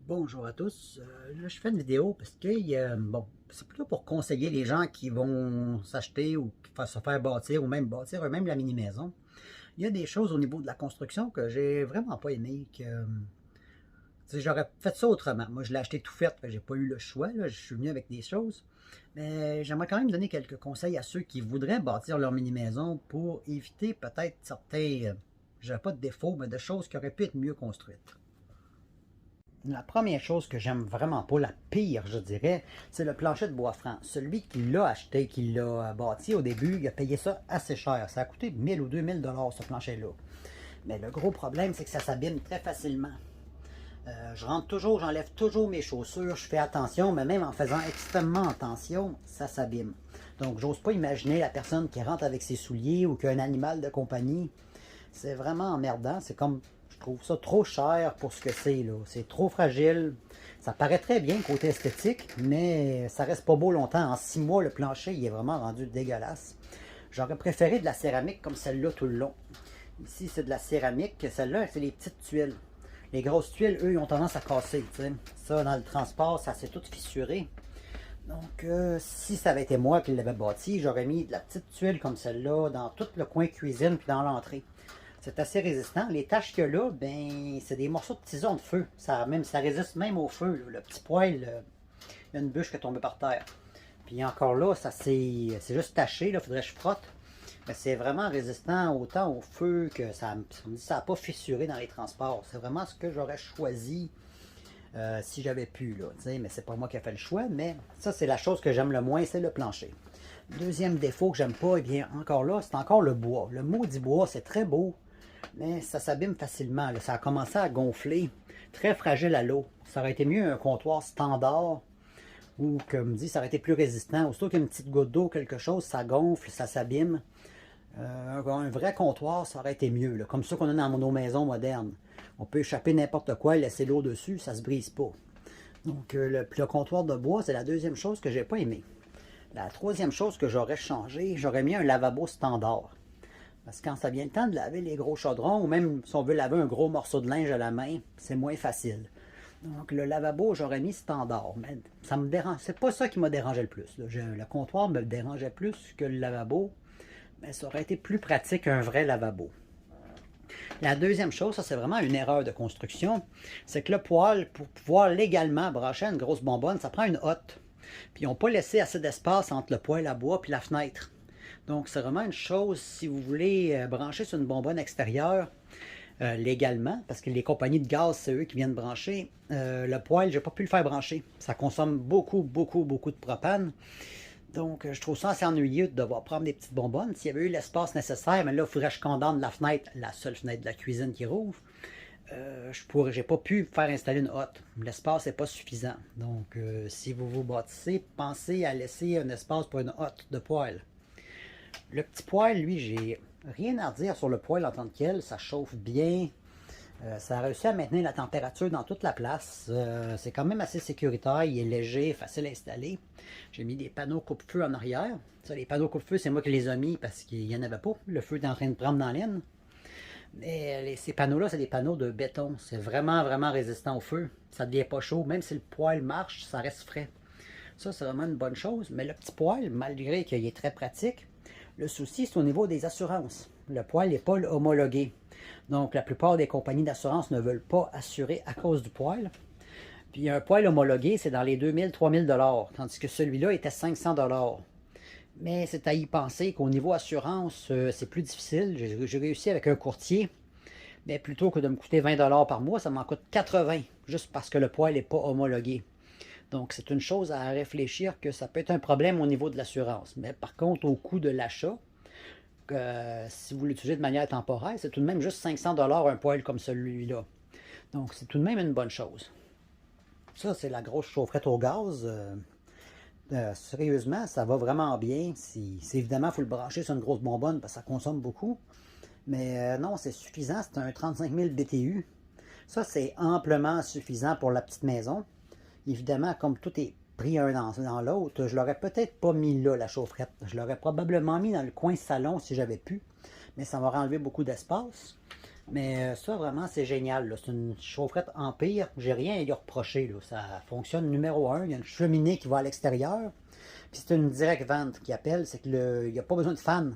Bonjour à tous. Là, je fais une vidéo parce que bon, c'est plutôt pour conseiller les gens qui vont s'acheter ou qui vont se faire bâtir ou même bâtir eux-mêmes la mini-maison. Il y a des choses au niveau de la construction que j'ai vraiment pas aimé. J'aurais fait ça autrement. Moi, je l'ai acheté tout fait, j'ai pas eu le choix. Là, je suis venu avec des choses. Mais j'aimerais quand même donner quelques conseils à ceux qui voudraient bâtir leur mini-maison pour éviter peut-être certains, je dirais pas de défauts, mais de choses qui auraient pu être mieux construites. La première chose que j'aime vraiment pas, la pire, je dirais, c'est le plancher de bois franc. Celui qui l'a acheté, qui l'a bâti au début, il a payé ça assez cher. Ça a coûté 1000 ou 2000 dollars ce plancher-là. Mais le gros problème, c'est que ça s'abîme très facilement. Je rentre toujours, j'enlève toujours mes chaussures, je fais attention, mais même en faisant extrêmement attention, ça s'abîme. Donc, j'ose pas imaginer la personne qui rentre avec ses souliers ou qui a un animal de compagnie. C'est vraiment emmerdant. C'est comme, je trouve ça trop cher pour ce que c'est, là. C'est trop fragile. Ça paraît très bien côté esthétique, mais ça reste pas beau longtemps. En 6 mois, le plancher, il est vraiment rendu dégueulasse. J'aurais préféré de la céramique comme celle-là tout le long. Ici, c'est de la céramique. Celle-là, c'est les petites tuiles. Les grosses tuiles, eux, ils ont tendance à casser. T'sais. Ça, dans le transport, ça s'est tout fissuré. Donc, si ça avait été moi qui l'avais bâti, j'aurais mis de la petite tuile comme celle-là dans tout le coin cuisine puis dans l'entrée. C'est assez résistant. Les taches qu'il y a là, ben, c'est des morceaux de tison de feu. Ça résiste même au feu. Là. Le petit poêle, il y a une bûche qui est tombée par terre. Puis encore là, c'est juste taché. Il faudrait que je frotte. Mais c'est vraiment résistant autant au feu que ça n'a pas fissuré dans les transports. C'est vraiment ce que j'aurais choisi si j'avais pu. Là, mais c'est pas moi qui ai fait le choix. Mais ça, c'est la chose que j'aime le moins, c'est le plancher. Deuxième défaut que j'aime pas, eh bien, encore là, c'est encore le bois. Le maudit bois, c'est très beau, mais ça s'abîme facilement. Là. Ça a commencé à gonfler, très fragile à l'eau. Ça aurait été mieux un comptoir standard ou, comme dit, ça aurait été plus résistant. Aussitôt qu'il y a une petite goutte d'eau, quelque chose, ça gonfle, ça s'abîme. Un vrai comptoir, ça aurait été mieux, là, comme ça qu'on a dans nos maisons modernes. On peut échapper n'importe quoi, laisser l'eau dessus, ça ne se brise pas. Donc, le comptoir de bois, c'est la deuxième chose que j'ai pas aimé. La troisième chose que j'aurais changé, j'aurais mis un lavabo standard. Parce que quand ça vient le temps de laver les gros chaudrons, ou même si on veut laver un gros morceau de linge à la main, c'est moins facile. Donc le lavabo, j'aurais mis standard. Mais ça me dérange. C'est pas ça qui m'a dérangé le plus. Le comptoir me dérangeait plus que le lavabo. Mais ça aurait été plus pratique qu'un vrai lavabo. La deuxième chose, ça c'est vraiment une erreur de construction, c'est que le poêle, pour pouvoir légalement brancher une grosse bonbonne, ça prend une hotte. Puis ils n'ont pas laissé assez d'espace entre le poêle à bois et la fenêtre. Donc c'est vraiment une chose, si vous voulez brancher sur une bonbonne extérieure, légalement, parce que les compagnies de gaz, c'est eux qui viennent brancher. Le poêle, j'ai pas pu le faire brancher. Ça consomme beaucoup, beaucoup, beaucoup de propane. Donc, je trouve ça assez ennuyeux de devoir prendre des petites bonbonnes. S'il y avait eu l'espace nécessaire, mais là, il faudrait que je condamne la fenêtre, la seule fenêtre de la cuisine qui rouvre. J'ai pas pu faire installer une hotte. L'espace n'est pas suffisant. Donc, si vous vous bâtissez, pensez à laisser un espace pour une hotte de poêle. Le petit poêle, lui, j'ai rien à dire sur le poêle en tant que tel. Ça chauffe bien. Ça a réussi à maintenir la température dans toute la place. C'est quand même assez sécuritaire. Il est léger, facile à installer. J'ai mis des panneaux coupe-feu en arrière. Ça, les panneaux coupe-feu, c'est moi qui les ai mis parce qu'il n'y en avait pas. Le feu était en train de prendre dans l'aine. Mais ces panneaux-là, c'est des panneaux de béton. C'est vraiment, vraiment résistant au feu. Ça ne devient pas chaud. Même si le poêle marche, ça reste frais. Ça, c'est vraiment une bonne chose. Mais le petit poêle, malgré qu'il est très pratique, le souci, c'est au niveau des assurances. Le poêle n'est pas homologué. Donc, la plupart des compagnies d'assurance ne veulent pas assurer à cause du poêle. Puis, un poêle homologué, c'est dans les 2000, 3000 $, tandis que celui-là était 500 $. Mais c'est à y penser qu'au niveau assurance, c'est plus difficile. J'ai réussi avec un courtier, mais plutôt que de me coûter 20 $ par mois, ça m'en coûte 80, juste parce que le poêle n'est pas homologué. Donc, c'est une chose à réfléchir que ça peut être un problème au niveau de l'assurance. Mais par contre, au coût de l'achat, si vous l'utilisez de manière temporaire, c'est tout de même juste 500 $ un poêle comme celui-là. Donc, c'est tout de même une bonne chose. Ça, c'est la grosse chaufferette au gaz. Sérieusement, ça va vraiment bien. Évidemment, il faut le brancher sur une grosse bonbonne parce que ça consomme beaucoup. Mais non, c'est suffisant. C'est un 35 000 BTU. Ça, c'est amplement suffisant pour la petite maison. Évidemment, comme tout est pris un dans l'autre, je l'aurais peut-être pas mis là, la chaufferette. Je l'aurais probablement mis dans le coin salon si j'avais pu. Mais ça m'aurait enlevé beaucoup d'espace. Mais ça, vraiment, c'est génial, là. C'est une chaufferette Empire. J'ai rien à lui reprocher, là. Ça fonctionne numéro un. Il y a une cheminée qui va à l'extérieur. Puis c'est une direct vente qui appelle. C'est qu'il n'y a pas besoin de fan.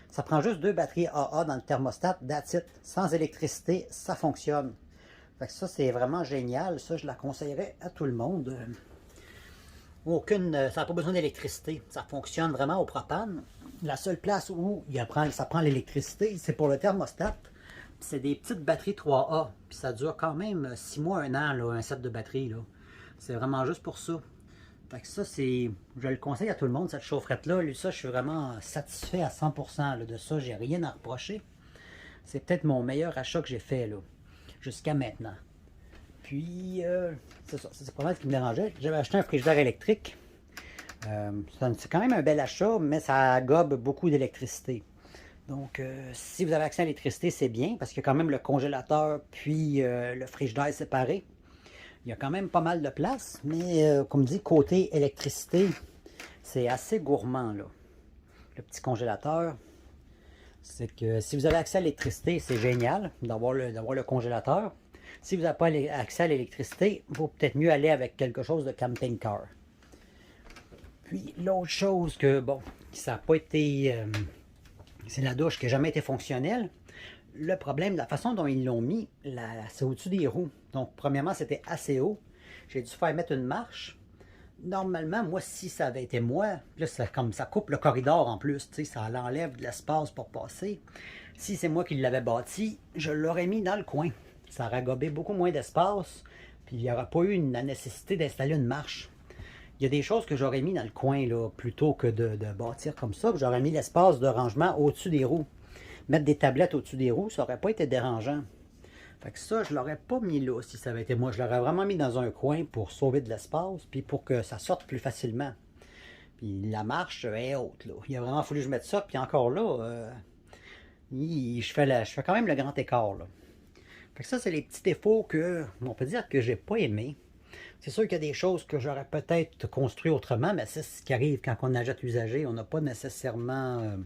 Ça prend juste 2 batteries AA dans le thermostat. That's it. Sans électricité, ça fonctionne. Fait que ça, c'est vraiment génial. Ça, je la conseillerais à tout le monde. Ça n'a pas besoin d'électricité. Ça fonctionne vraiment au propane. La seule place où ça prend l'électricité, c'est pour le thermostat. C'est des petites batteries 3A. Puis ça dure quand même 6 mois, 1 an, là, un set de batterie. C'est vraiment juste pour ça. Fait que ça, je le conseille à tout le monde, cette chaufferette-là. Ça, je suis vraiment satisfait à 100% là, de ça. J'ai rien à reprocher. C'est peut-être mon meilleur achat que j'ai fait là, jusqu'à maintenant. Puis, c'est ça. C'est pas mal ce qui me dérangeait. J'avais acheté un frigidaire électrique. C'est quand même un bel achat, mais ça gobe beaucoup d'électricité. Donc, si vous avez accès à l'électricité, c'est bien, parce qu'il y a quand même le congélateur puis le frigidaire séparé. Il y a quand même pas mal de place, mais comme dit, côté électricité, c'est assez gourmand, là. Le petit congélateur, c'est que si vous avez accès à l'électricité, c'est génial d'avoir le congélateur. Si vous n'avez pas accès à l'électricité, il vaut peut-être mieux aller avec quelque chose de camping-car. Puis l'autre chose que, bon, ça n'a pas été... c'est la douche qui n'a jamais été fonctionnelle. Le problème, la façon dont ils l'ont mis, c'est au-dessus des roues. Donc, premièrement, c'était assez haut. J'ai dû faire mettre une marche. Normalement, moi, si ça avait été moi, là, comme ça coupe le corridor en plus, ça l'enlève de l'espace pour passer. Si c'est moi qui l'avais bâti, je l'aurais mis dans le coin. Ça aurait gobé beaucoup moins d'espace, puis il n'y aurait pas eu la nécessité d'installer une marche. Il y a des choses que j'aurais mis dans le coin, là, plutôt que de bâtir comme ça. J'aurais mis l'espace de rangement au-dessus des roues. Mettre des tablettes au-dessus des roues, ça n'aurait pas été dérangeant. Fait que ça, je l'aurais pas mis là si ça avait été moi. Je l'aurais vraiment mis dans un coin pour sauver de l'espace, puis pour que ça sorte plus facilement. Puis la marche est haute, là. Il a vraiment fallu que je mette ça, puis encore là, je fais quand même le grand écart, là. Fait que ça, c'est les petits défauts que, on peut dire que j'ai pas aimé. C'est sûr qu'il y a des choses que j'aurais peut-être construit autrement, mais c'est ce qui arrive quand on achète usagé. On n'a pas nécessairement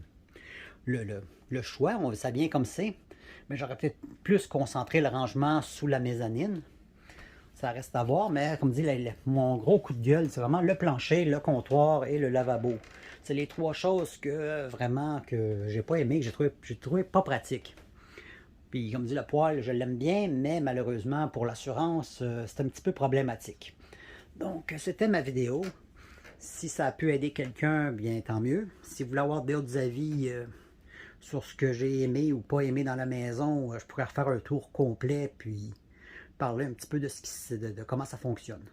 le choix, on ça vient comme c'est. Mais j'aurais peut-être plus concentré le rangement sous la mezzanine. Ça reste à voir, mais comme dit, mon gros coup de gueule, c'est vraiment le plancher, le comptoir et le lavabo. C'est les 3 choses que vraiment que j'ai pas aimé, que j'ai trouvé pas pratique. Puis comme dit, le poêle, je l'aime bien, mais malheureusement pour l'assurance, c'est un petit peu problématique. Donc c'était ma vidéo. Si ça a pu aider quelqu'un, bien tant mieux. Si vous voulez avoir d'autres avis sur ce que j'ai aimé ou pas aimé dans la maison, je pourrais refaire un tour complet puis parler un petit peu de comment ça fonctionne.